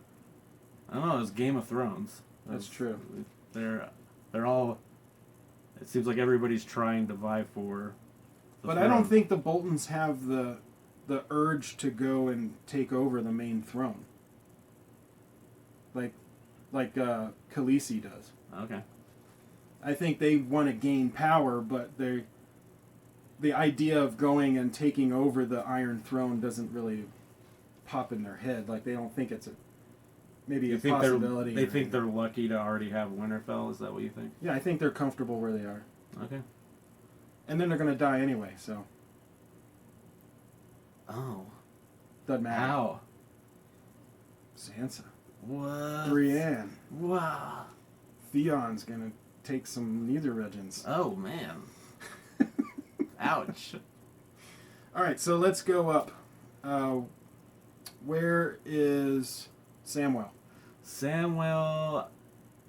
I don't know. It's Game of Thrones. That's true. They're all. It seems like everybody's trying to vie for. But throne. I don't think the Boltons have the urge to go and take over the main throne. Like Khaleesi does. Okay. I think they want to gain power, but the idea of going and taking over the Iron Throne doesn't really pop in their head. Like, they don't think it's a possibility. They think they're lucky to already have Winterfell? Is that what you think? Yeah, I think they're comfortable where they are. Okay. And then they're going to die anyway, so. Oh. Doesn't matter. How? Sansa. What? Brienne. Wow. Theon's going to take some neither regions. Oh, man. Ouch. All right, so let's go up. Where is Samwell,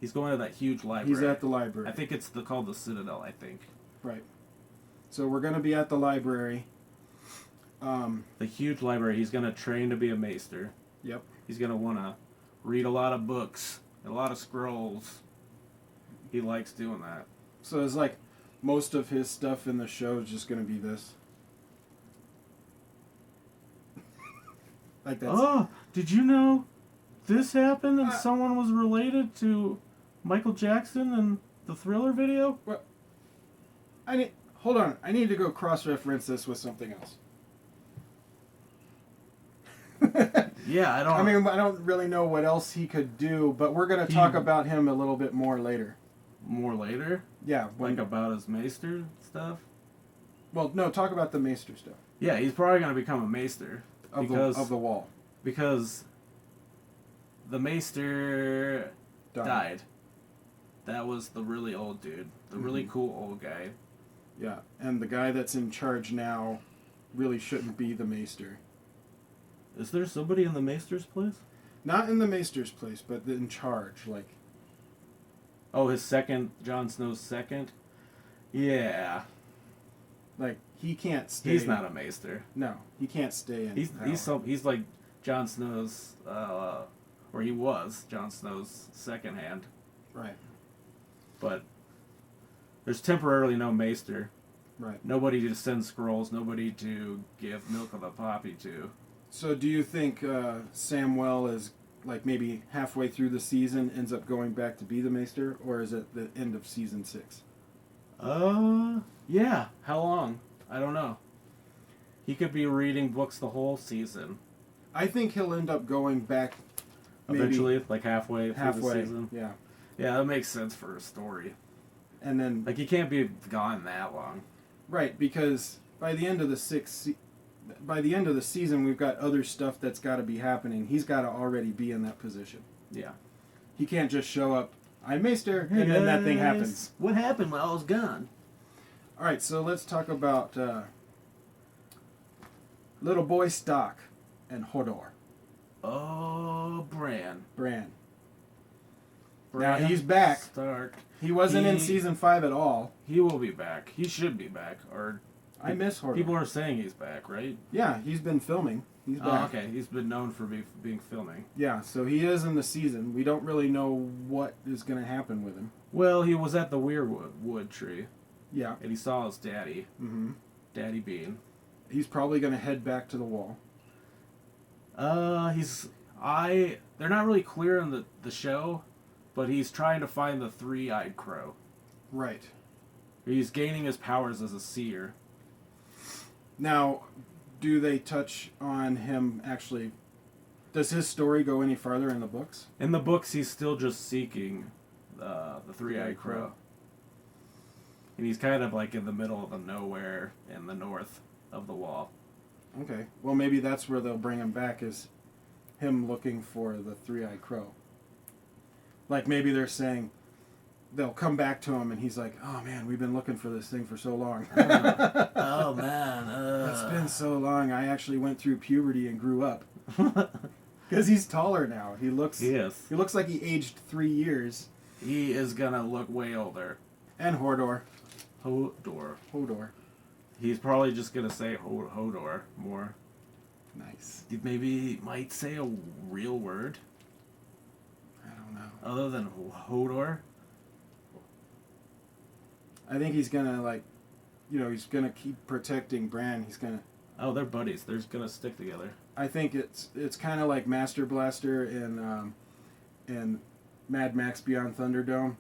he's going to that huge library. He's at the library. I think it's called the Citadel, I think. Right. So we're going to be at the library. The huge library. He's going to train to be a maester. Yep. He's going to want to read a lot of books, a lot of scrolls. He likes doing that. So it's like most of his stuff in the show is just going to be this. Like that's... Oh, did you know this happened and someone was related to Michael Jackson and the Thriller video? What? Hold on. I need to go cross-reference this with something else. Yeah, I don't... I mean, I don't really know what else he could do, but we're going to talk about him a little bit more later. More later? Yeah. Like about his maester stuff? Well, no, talk about the maester stuff. Yeah, he's probably going to become a maester. Of the wall. Because the maester died. That was the really old dude. The really cool old guy. Yeah, and the guy that's in charge now really shouldn't be the maester. Is there somebody in the maester's place? Not in the maester's place, but in charge, like... Oh, his second, Jon Snow's second? Yeah. Like, he can't stay... He's not a maester. No, he can't stay in power. He's like Jon Snow's, or he was Jon Snow's second hand. Right. But there's temporarily no maester. Right. Nobody to send scrolls, nobody to give Milk of the Poppy to. So do you think Samwell is, like, maybe halfway through the season ends up going back to be the maester, or is it the end of season 6? Yeah. How long? I don't know. He could be reading books the whole season. I think he'll end up going back eventually, like halfway through the season. Yeah. Yeah, that makes sense for a story. And then... Like, he can't be gone that long. Right, because by the end of the season, we've got other stuff that's got to be happening. He's got to already be in that position. Yeah. He can't just show up, I'm maester, and then that thing happens. What happened while I was gone? All right, so let's talk about little boy Stock and Hodor. Oh, Bran. Now he's back. Stark. He wasn't in season 5 at all. He will be back. He should be back. Or I miss Hodor. People are saying he's back, right? Yeah, he's been filming. He's back. Oh, okay. He's been known for being filming. Yeah, so he is in the season. We don't really know what is going to happen with him. Well, he was at the weirwood tree. Yeah. And he saw his daddy. Mm-hmm. Daddy Bean. He's probably going to head back to the wall. They're not really clear in the show, but he's trying to find the three-eyed crow. Right. He's gaining his powers as a seer. Now, do they touch on him actually? Does his story go any farther in the books? In the books, he's still just seeking the three-eyed crow. And he's kind of like in the middle of the nowhere in the north of the wall. Okay. Well, maybe that's where they'll bring him back, is him looking for the three-eyed crow. Like maybe they're saying they'll come back to him and he's like, oh man, we've been looking for this thing for so long. Oh man. It's been so long. I actually went through puberty and grew up. Because he's taller now. He looks like he aged 3 years. He is gonna look way older. And Hodor. Hodor. He's probably just gonna say Hodor more. Nice. Maybe he might say a real word. I don't know. Other than Hodor. I think he's gonna he's gonna keep protecting Bran. He's gonna. Oh, they're buddies. They're gonna stick together. I think it's kind of like Master Blaster in Mad Max Beyond Thunderdome.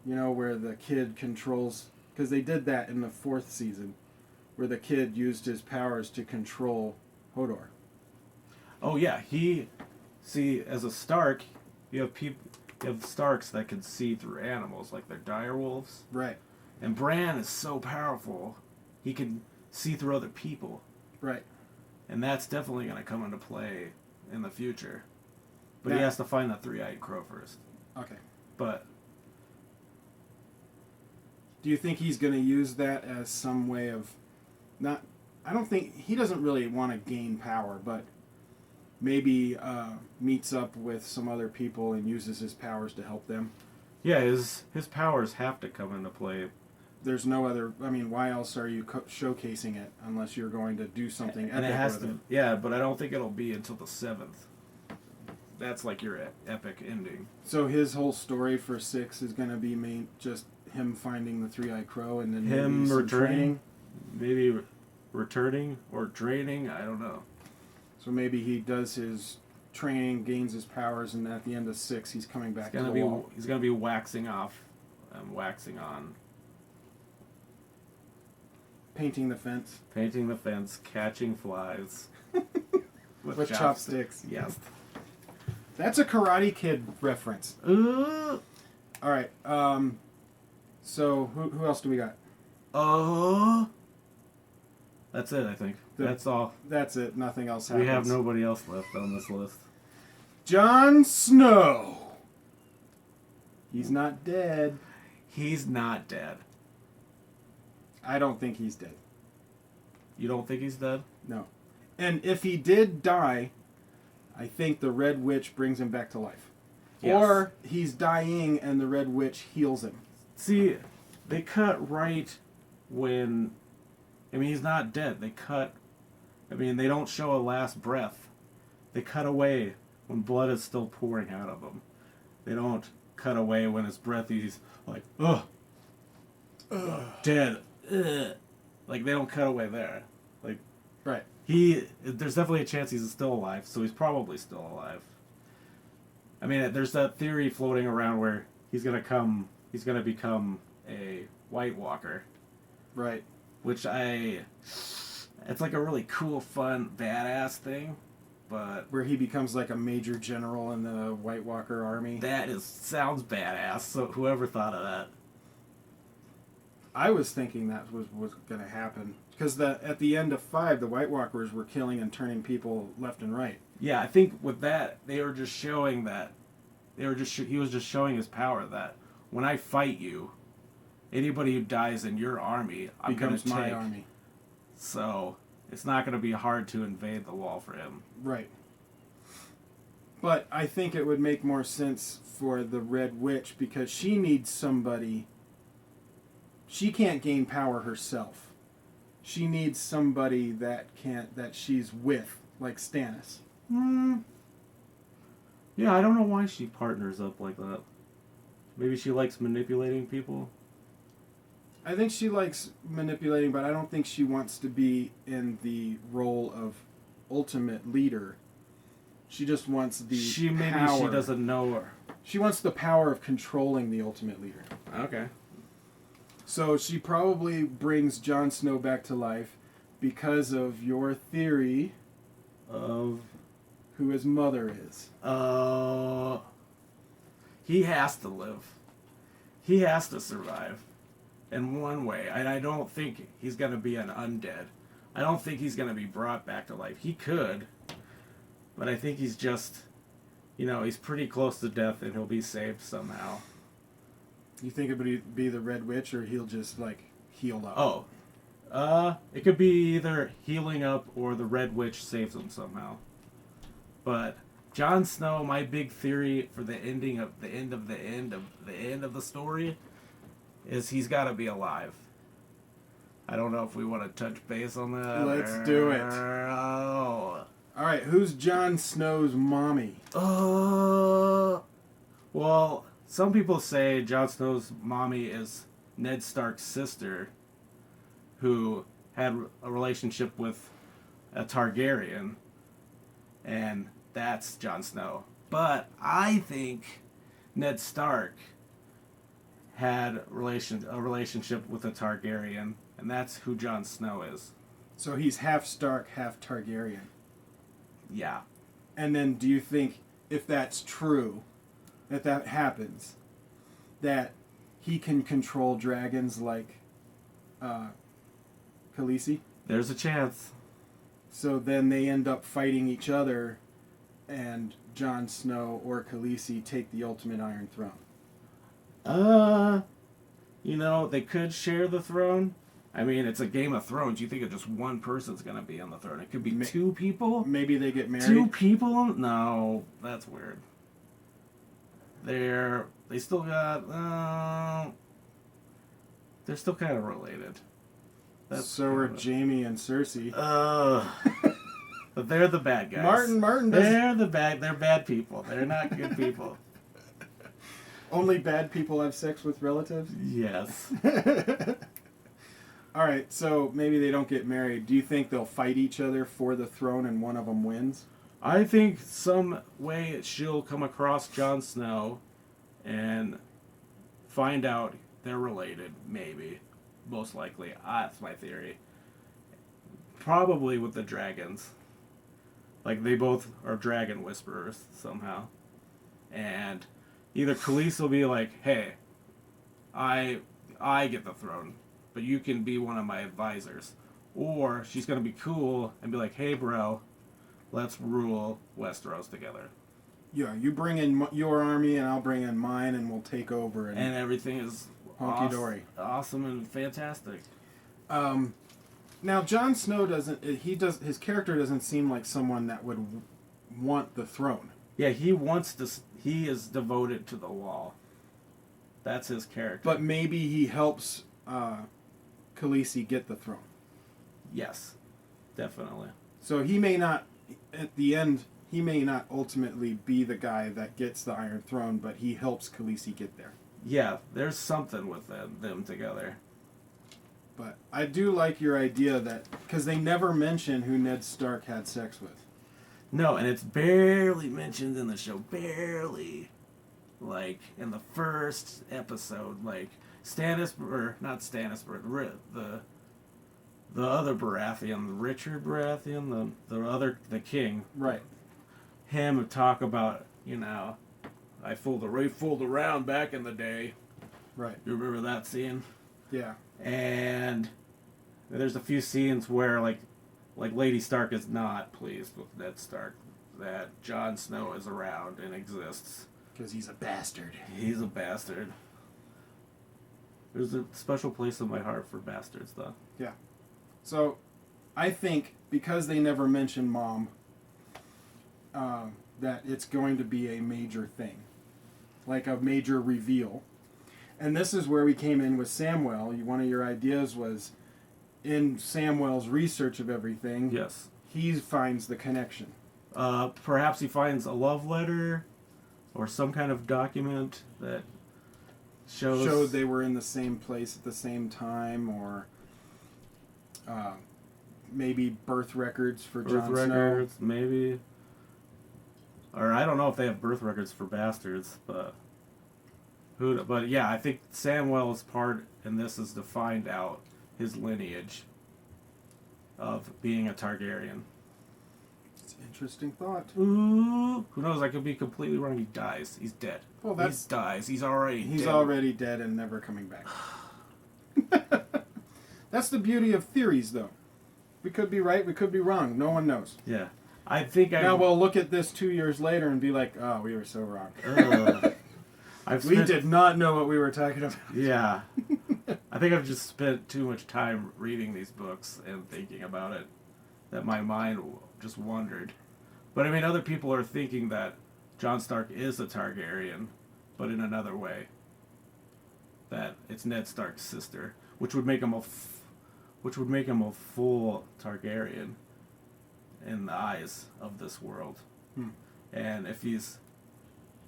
You know, where the kid controls, because they did that in the 4th season, where the kid used his powers to control Hodor. Oh yeah, as a Stark, you have Starks that can see through animals, like they're direwolves. Right. And Bran is so powerful, he can see through other people. Right. And that's definitely going to come into play in the future. But he has to find the three-eyed crow first. Okay. But do you think he's going to use that as some way of I don't think he doesn't really want to gain power, but maybe meets up with some other people and uses his powers to help them. Yeah, his powers have to come into play. There's no other. I mean, why else are you showcasing it unless you're going to do something epic And it has with to. it? Yeah, but I don't think it'll be until the 7th. That's like your epic ending. So his whole story for 6 is going to be just him finding the three-eyed crow and then Him maybe some returning, training. maybe returning or draining. I don't know. So maybe he does his training, gains his powers, and at the end of 6, he's coming back to the wall. He's gonna be waxing off and waxing on, Painting the fence painting the fence, catching flies with chopsticks. Yes. That's a Karate Kid reference. Uh, All right. So who else do we got? That's it. I think that's all. That's it. Nothing else happens. We have nobody else left on this list. Jon Snow. He's not dead. He's not dead. I don't think he's dead. You don't think he's dead? No. And if he did die, I think the Red Witch brings him back to life. Yes. Or he's dying and the Red Witch heals him. See, they cut right when. I mean, he's not dead. They cut. I mean, they don't show a last breath. They cut away when blood is still pouring out of him. They don't cut away when his breath is like, ugh, dead. Ugh. Like, they don't cut away there. Like, Right. there's definitely a chance he's still alive, so he's probably still alive. I mean, there's that theory floating around where he's gonna become a White Walker, Right. which it's like a really cool, fun, badass thing, but Where he becomes like a major general in the White Walker army. sounds badass. So whoever thought of that? I was thinking that was going to happen. Because at the end of 5, the White Walkers were killing and turning people left and right. Yeah, I think with that they were just showing that he was just showing his power that when I fight you, anybody who dies in your army, I'm going to Becomes my take. army. So it's not going to be hard to invade the wall for him. Right. But I think it would make more sense for the Red Witch because she needs somebody. She can't gain power herself. She needs somebody that she's with, like Stannis. Yeah, I don't know why she partners up like that. Maybe she likes manipulating people. I think she likes manipulating, but I don't think she wants to be in the role of ultimate leader. She just wants the Maybe power. she doesn't know her. She wants the power of controlling the ultimate leader. Okay. So she probably brings Jon Snow back to life because of your theory Of who his mother is. He has to live. He has to survive in one way. And I don't think he's going to be an undead. I don't think he's going to be brought back to life. He could, but I think he's just, he's pretty close to death and he'll be saved somehow. You think it would be the Red Witch, or he'll just like heal up? It could be either healing up or the Red Witch saves him somehow. But Jon Snow, my big theory for the end of the story is he's got to be alive. I don't know if we want to touch base on that. Let's do it. Oh. All right, who's Jon Snow's mommy? Well, some people say Jon Snow's mommy is Ned Stark's sister, who had a relationship with a Targaryen, and that's Jon Snow. But I think Ned Stark had a relationship with a Targaryen, and that's who Jon Snow is. So he's half Stark, half Targaryen. Yeah. And then do you think, if that's true, that happens, that he can control dragons like Khaleesi? There's a chance. So then they end up fighting each other, and Jon Snow or Khaleesi take the ultimate Iron Throne. They could share the throne. I mean, it's a Game of Thrones. You think of just one person's going to be on the throne. It could be Ma- two people? Maybe they get married. Two people? No, that's weird. They still got, they're still kind of related. So are Jamie and Cersei. But they're the bad guys. Martin doesn't... They're bad people. They're not good people. Only bad people have sex with relatives? Yes. All right, so maybe they don't get married. Do you think they'll fight each other for the throne and one of them wins? I think some way she'll come across Jon Snow and find out they're related, maybe. Most likely. That's my theory. Probably with the dragons. Like, they both are dragon whisperers somehow. And either Khaleesi will be like, hey, I get the throne, but you can be one of my advisors. Or she's going to be cool and be like, hey, bro, let's rule Westeros together. Yeah, you bring in your army and I'll bring in mine and we'll take over. And everything is honky-dory. Awesome and fantastic. Now, Jon Snow his character doesn't seem like someone that would want the throne. Yeah, he is devoted to the wall. That's his character. But maybe he helps Khaleesi get the throne. Yes, definitely. So he may not, at the end, he may not ultimately be the guy that gets the Iron Throne, but he helps Khaleesi get there. Yeah, there's something with them together. But I do like your idea that, because they never mention who Ned Stark had sex with. No, and it's barely mentioned in the show. Barely. Like, in the first episode, like, not Stannis, but the other Baratheon, Richard Baratheon, the king. Right. Him would talk about, I fooled around back in the day. Right. You remember that scene? Yeah. And there's a few scenes where, like Lady Stark is not pleased with Ned Stark that Jon Snow is around and exists. Because he's a bastard. He's a bastard. There's a special place in my heart for bastards, though. Yeah. So, I think, because they never mention Mom, that it's going to be a major thing. Like a major reveal. And this is where we came in with Samwell. One of your ideas was, in Samwell's research of everything, Yes. he finds the connection. Perhaps he finds a love letter or some kind of document that showed they were in the same place at the same time, or maybe birth records for Jon Snow. Maybe. Or I don't know if they have birth records for bastards, but yeah, I think Samwell's part in this is to find out his lineage of being a Targaryen. It's an interesting thought. Ooh, who knows? I could be completely wrong. He dies. He's dead. Well, he dies. He's already dead and never coming back. That's the beauty of theories, though. We could be right. We could be wrong. No one knows. Yeah, I think now we'll look at this 2 years later and be like, "Oh, we were so wrong." We did not know what we were talking about. Yeah. I think I've just spent too much time reading these books and thinking about it that my mind just wandered. But I mean, other people are thinking that Jon Stark is a Targaryen, but in another way. That it's Ned Stark's sister, which would make him a full Targaryen in the eyes of this world. And if it's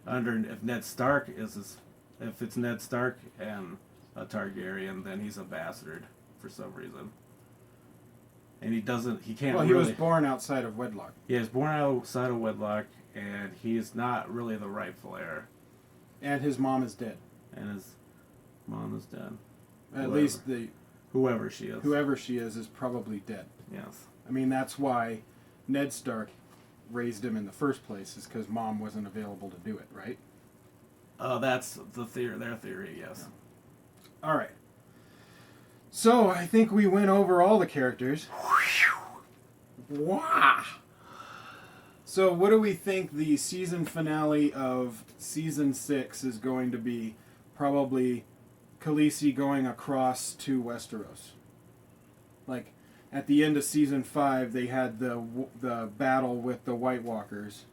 Ned Stark if it's Ned Stark and a Targaryen, then he's a bastard for some reason. And he can't Well, he was born outside of wedlock. Yeah, he was born outside of wedlock, and he's not really the rightful heir. And his mom is dead. And his mom is dead. At least whoever she is. Whoever she is probably dead. Yes. I mean, that's why Ned Stark raised him in the first place, is because Mom wasn't available to do it, right? That's their theory, yes. Yeah. All right. So, I think we went over all the characters. Wow! So, what do we think the season finale of Season 6 is going to be? Probably Khaleesi going across to Westeros. Like at the end of season 5, they had the battle with the White Walkers.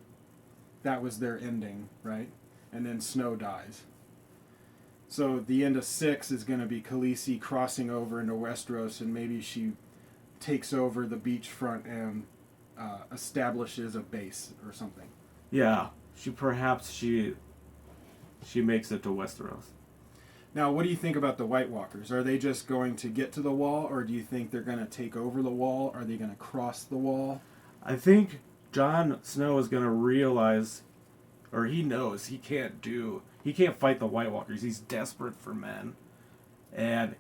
That was their ending, right? And then Snow dies. So the end of 6 is going to be Khaleesi crossing over into Westeros, and maybe she takes over the beachfront and establishes a base or something. Yeah, she makes it to Westeros. Now, what do you think about the White Walkers? Are they just going to get to the wall, or do you think they're going to take over the wall? Are they going to cross the wall? I think Jon Snow is going to realize, or he knows he can't fight the White Walkers. He's desperate for men. And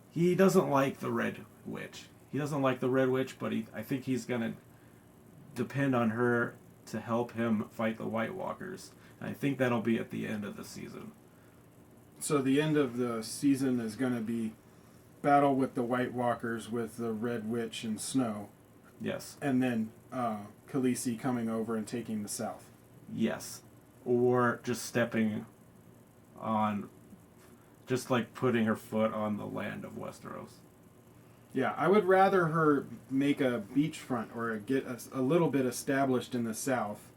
he doesn't like the Red Witch. But I think he's going to depend on her to help him fight the White Walkers. And I think that'll be at the end of the season. So the end of the season is going to be battle with the White Walkers with the Red Witch and Snow. Yes. And then Khaleesi coming over and taking the South. Yes. Or just stepping on, just like putting her foot on the land of Westeros. Yeah, I would rather her make a beachfront or get a little bit established in the South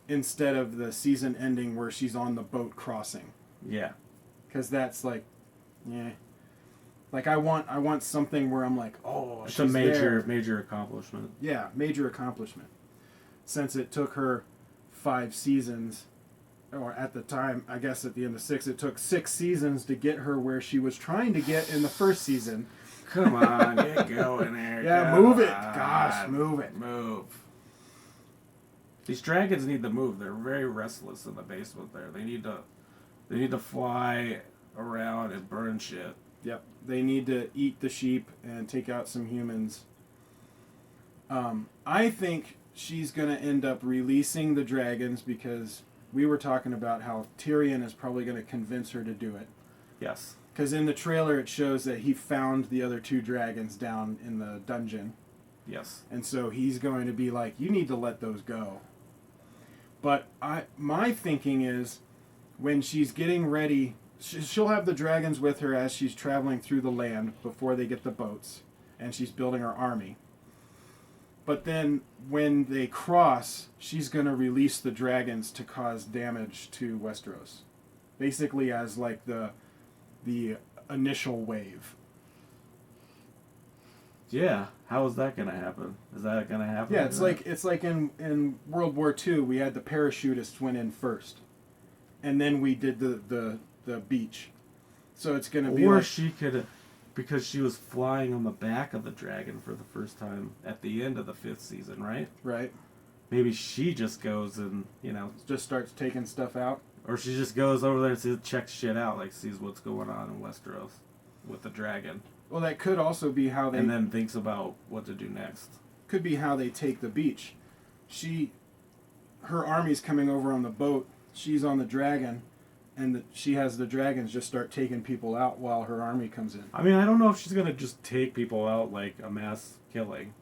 instead of the season ending where she's on the boat crossing. Yeah. Because that's like, yeah. Like I want something where I'm like, oh, it's she's a major there. major accomplishment. Yeah, major accomplishment. Since it took her 5 seasons, or at the time, I guess at the end of 6, it took 6 seasons to get her where she was trying to get in the first season. Come on, get going there. Yeah, Come move it. on. Gosh, move it. Move. These dragons need to move. They're very restless in the basement there. They need to fly around and burn shit. Yep. They need to eat the sheep and take out some humans. I think she's going to end up releasing the dragons because we were talking about how Tyrion is probably going to convince her to do it. Yes. Because in the trailer it shows that he found the other 2 dragons down in the dungeon. Yes. And so he's going to be like, you need to let those go. But my thinking is when she's getting ready, she'll have the dragons with her as she's traveling through the land before they get the boats. And she's building her army. But then when they cross, she's going to release the dragons to cause damage to Westeros. Basically as like the initial wave. Yeah. How is that going to happen? Is that going to happen? Yeah, it's like in World War II, we had the parachutists went in first. And then we did the beach. So it's going to be or like... she could, because she was flying on the back of the dragon for the first time at the end of the 5th season, right? Right. Maybe she just goes and, just starts taking stuff out. Or she just goes over there and checks shit out, like sees what's going on in Westeros with the dragon. Well, that could also be how they... And then thinks about what to do next. Could be how they take the beach. Her army's coming over on the boat. She's on the dragon. And she has the dragons just start taking people out while her army comes in. I mean, I don't know if she's going to just take people out like a mass killing.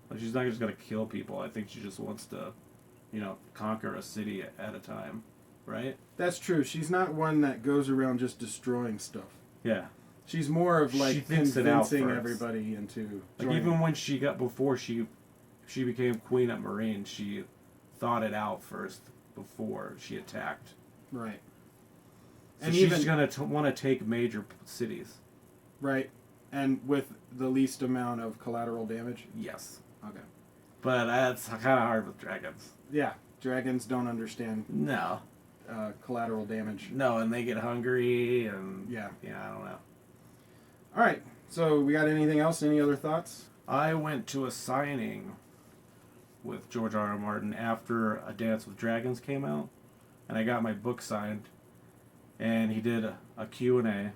Like, she's not just going to kill people. I think she just wants to, conquer a city at a time. Right? That's true. She's not one that goes around just destroying stuff. Yeah. She's more of like she thinks it out convincing first. everybody into like joining. Even when before she became queen at Marine, she thought it out first before she attacked. Right. So and she's going to want to take major cities. Right. And with the least amount of collateral damage? Yes. Okay. But that's kind of hard with dragons. Yeah. Dragons don't understand. No. Collateral damage. No, and they get hungry, and yeah, I don't know. All right, so we got anything else? Any other thoughts? I went to a signing with George R.R. Martin after A Dance with Dragons came out, and I got my book signed, and he did a Q&A, and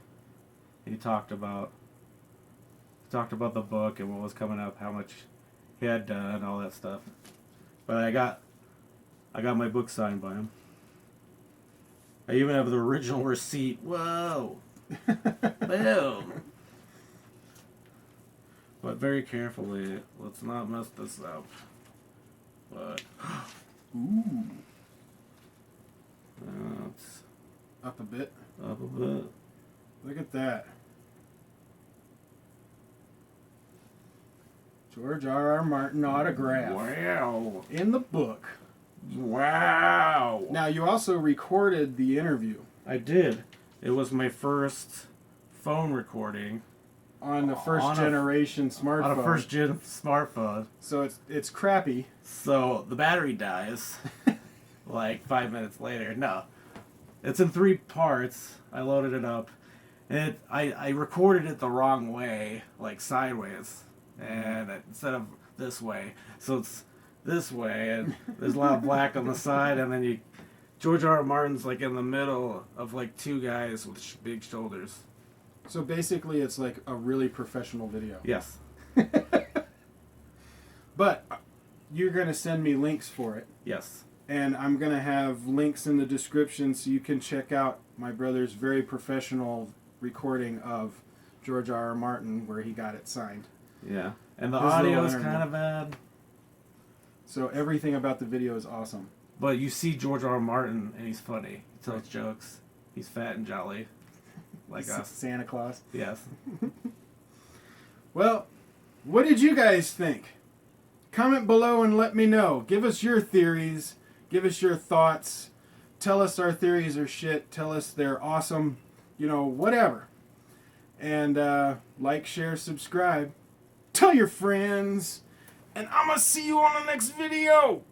he talked about the book and what was coming up, how much he had done, all that stuff. But I got my book signed by him. I even have the original receipt. Whoa! Boom! But very carefully, let's not mess this up. But ooh, it's up a bit. Up a bit. Look at that. George R.R. Martin autograph Wow. in the book. Wow. Now, you also recorded the interview I did. It was my first phone recording on the first On a- generation smartphone. on a first gen smartphone. So it's crappy. So the battery dies like 5 minutes later. No. It's in 3 parts. I loaded it up. And I recorded it the wrong way, like sideways. And instead of this way. So it's this way, and there's a lot of black on the side, and then George R. R. Martin's like in the middle of like 2 guys with big shoulders. So basically, it's like a really professional video. Yes. But you're going to send me links for it. Yes. And I'm going to have links in the description so you can check out my brother's very professional recording of George R. R. Martin where he got it signed. Yeah. And the His audio little is interview. kind of bad. So everything about the video is awesome. But you see George R. R. Martin, and he's funny. He tells jokes. He's fat and jolly. Like us. Santa Claus. Yes. Well, what did you guys think? Comment below and let me know. Give us your theories. Give us your thoughts. Tell us our theories are shit. Tell us they're awesome. You know, whatever. And like, share, subscribe. Tell your friends. And I'm going to see you on the next video.